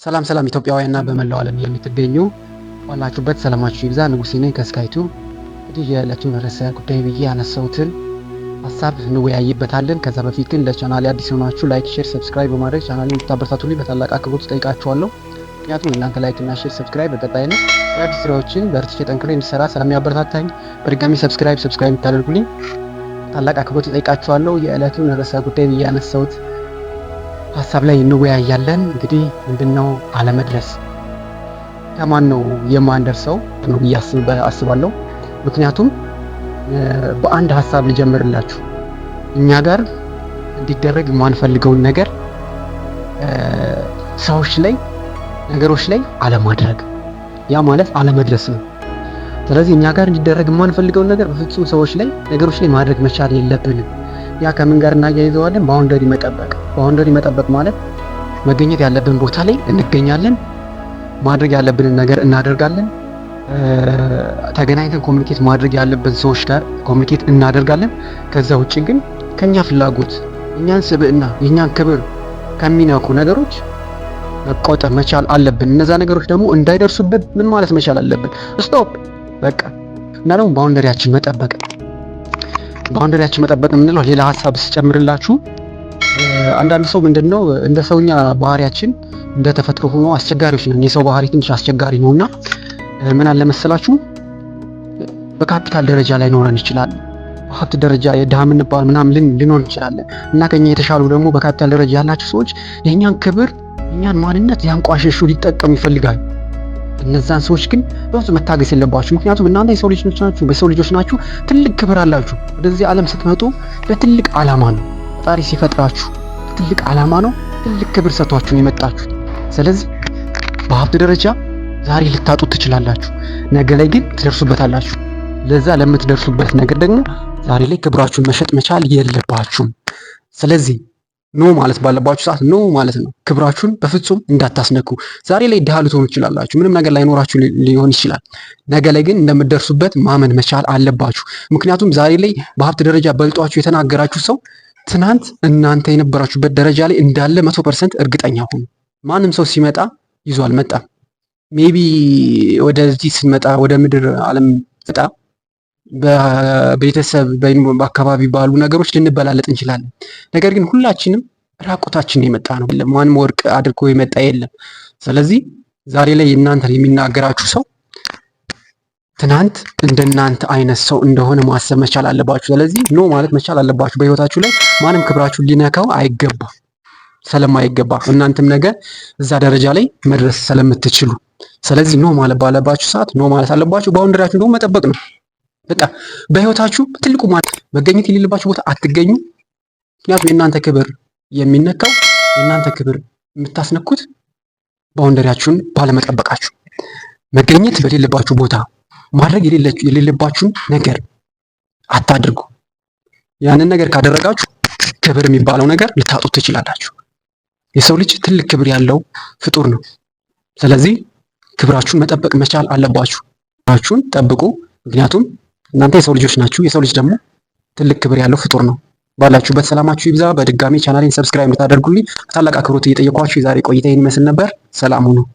ሰላም ሰላም ኢትዮጵያውያንና በመላው ዓለም የምትገኙ ባላችሁበት ሰላማችሁ ይብዛ። ንጉሴ ነኝ ከስካይቱ። እንግዲህ የዕለቱን ርዕሰ ጉዳይ ብዬ ያነሳሁትን ሀሳብ እንወያይበታለን። ከዛ በፊት ግን ለቻናሌ አዲስ ሆናችሁ ላይክ፣ ሼር፣ ሰብስክራይብ በማድረግ ቻናሌን እንድታበረታቱልኝ በታላቅ አክብሮት እጠይቃችኋለሁ። ምክንያቱም እናንተ ላይክ እና ሼር ሰብስክራይብ በቀጣይነት አዲስ ስራዎችን በርትቼ ጠንክሬ እንድሰራ ስለሚያበረታታኝ በድጋሚ ሰብስክራይብ እንድታደርጉልኝ ታላቅ አክብሮት እጠይቃችኋለሁ። የዕለቱን ርዕሰ ጉዳይ ብዬ ያነሳሁት ሀሳብ ላይ እንወያያለን። እንግዲህ ምንድነው አለመድረስ? ከማን ነው የማንደርሰው ነው ብዬ አስባለሁ። ምክንያቱም በአንድ ሀሳብ ልጀምርላችሁ። እኛ ጋር እንዲደረግ የማንፈልገውን ነገር ሰዎች ላይ፣ ነገሮች ላይ አለማድረግ፣ ያ ማለት አለመድረስ ነው። ስለዚህ እኛ ጋር እንዲደረግ የማንፈልገውን ነገር በፍጹም ሰዎች ላይ፣ ነገሮች ላይ ማድረግ መቻል የለብንም። ያ ከምን ጋር እናያይዘዋለን? ባውንደሪ መጠበቅ። ባውንደሪ መጠበቅ ማለት መገኘት ያለብን ቦታ ላይ እንገኛለን፣ ማድረግ ያለብንን ነገር እናደርጋለን፣ ተገናኝተን ኮሚኒኬት ማድረግ ያለብን ሰዎች ጋር ኮሚኒኬት እናደርጋለን። ከዛ ውጪ ግን ከኛ ፍላጎት፣ የኛን ስብዕና፣ የኛን ክብር ከሚነኩ ነገሮች መቆጠብ መቻል አለብን። እነዛ ነገሮች ደግሞ እንዳይደርሱበት ምን ማለት መቻል አለብን? ስቶፕ በቃ። እና ደግሞ ባውንደሪያችን መጠበቅ የምንለው ሌላ ሀሳብ ስጨምርላችሁ፣ አንዳንድ ሰው ምንድነው እንደ ሰውኛ ባህሪያችን እንደ ተፈጥሮ ሆኖ አስቸጋሪዎች ነን። የሰው ባህሪ ትንሽ አስቸጋሪ ነውና ምን አለ መሰላችሁ፣ በካፒታል ደረጃ ላይ ኖረን ይችላል፣ በሀብት ደረጃ የድሃ የምንባል ምናምን ልንሆን እንችላለን። እና ከኛ የተሻሉ ደግሞ በካፒታል ደረጃ ያላቸው ሰዎች የኛን ክብር፣ የኛን ማንነት ያንቋሸሹ ሊጠቀሙ ይፈልጋሉ። እነዛን ሰዎች ግን በብዙ መታገስ የለባችሁ። ምክንያቱም እናንተ የሰው ልጆች ናችሁ። ትልቅ ክብር አላችሁ። ወደዚህ ዓለም ስትመጡ በትልቅ ዓላማ ነው። ፈጣሪ ሲፈጥራችሁ በትልቅ ዓላማ ነው። ትልቅ ክብር ሰጥቷችሁ ነው የመጣችሁት። ስለዚህ በሀብት ደረጃ ዛሬ ልታጡት ትችላላችሁ፣ ነገ ላይ ግን ትደርሱበታላችሁ። ለዛ ለምትደርሱበት ነገር ደግሞ ዛሬ ላይ ክብራችሁን መሸጥ መቻል የለባችሁም። ስለዚህ ኖ ማለት ባለባችሁ ሰዓት ኖ ማለት ነው። ክብራችሁን በፍጹም እንዳታስነኩ። ዛሬ ላይ ድሃ ልትሆኑ ትችላላችሁ፣ ምንም ነገር ላይኖራችሁ ሊሆን ይችላል። ነገ ላይ ግን እንደምትደርሱበት ማመን መቻል አለባችሁ። ምክንያቱም ዛሬ ላይ በሀብት ደረጃ በልጧችሁ የተናገራችሁ ሰው ትናንት እናንተ የነበራችሁበት ደረጃ ላይ እንዳለ 100% እርግጠኛ ሁኑ። ማንም ሰው ሲመጣ ይዞ አልመጣም። ሜቢ ወደዚህ ስንመጣ ወደ ምድር ዓለም መጣ በቤተሰብ በአካባቢ ባሉ ነገሮች ልንበላለጥ እንችላለን። ነገር ግን ሁላችንም ራቁታችን የመጣ ነው። ማንም ወርቅ አድርጎ የመጣ የለም። ስለዚህ ዛሬ ላይ እናንተን የሚናገራችሁ ሰው ትናንት እንደናንተ አይነት ሰው እንደሆነ ማሰብ መቻል አለባችሁ። ስለዚህ ኖ ማለት መቻል አለባችሁ። በህይወታችሁ ላይ ማንም ክብራችሁን ሊነካው አይገባም፣ ስለማይገባ እናንተም ነገር እዛ ደረጃ ላይ መድረስ ስለምትችሉ። ስለዚህ ኖ ማለት ባለባችሁ ሰዓት ኖ ማለት አለባችሁ። ባውንደሪያችሁን ደግሞ መጠበቅ ነው። በቃ በህይወታችሁ ትልቁ ማለት መገኘት የሌለባችሁ ቦታ አትገኙ። ምክንያቱም የእናንተ ክብር የሚነካው፣ የእናንተ ክብር የምታስነኩት ባውንደሪያችሁን ባለመጠበቃችሁ። መገኘት በሌለባችሁ ቦታ፣ ማድረግ የሌለባችሁን ነገር አታድርጉ። ያንን ነገር ካደረጋችሁ ክብር የሚባለው ነገር ልታጡት ትችላላችሁ። የሰው ልጅ ትልቅ ክብር ያለው ፍጡር ነው። ስለዚህ ክብራችሁን መጠበቅ መቻል አለባችሁ። ክብራችሁን ጠብቁ። ምክንያቱም እናንተ የሰው ልጆች ናችሁ። የሰው ልጅ ደግሞ ትልቅ ክብር ያለው ፍጡር ነው። ባላችሁበት ሰላማችሁ ይብዛ። በድጋሚ ቻናሌን ሰብስክራይብ እንድታደርጉልኝ ታላቅ አክብሮት እየጠየኳችሁ የዛሬ ቆይታ ይህን ይመስል ነበር። ሰላም ሁኑ።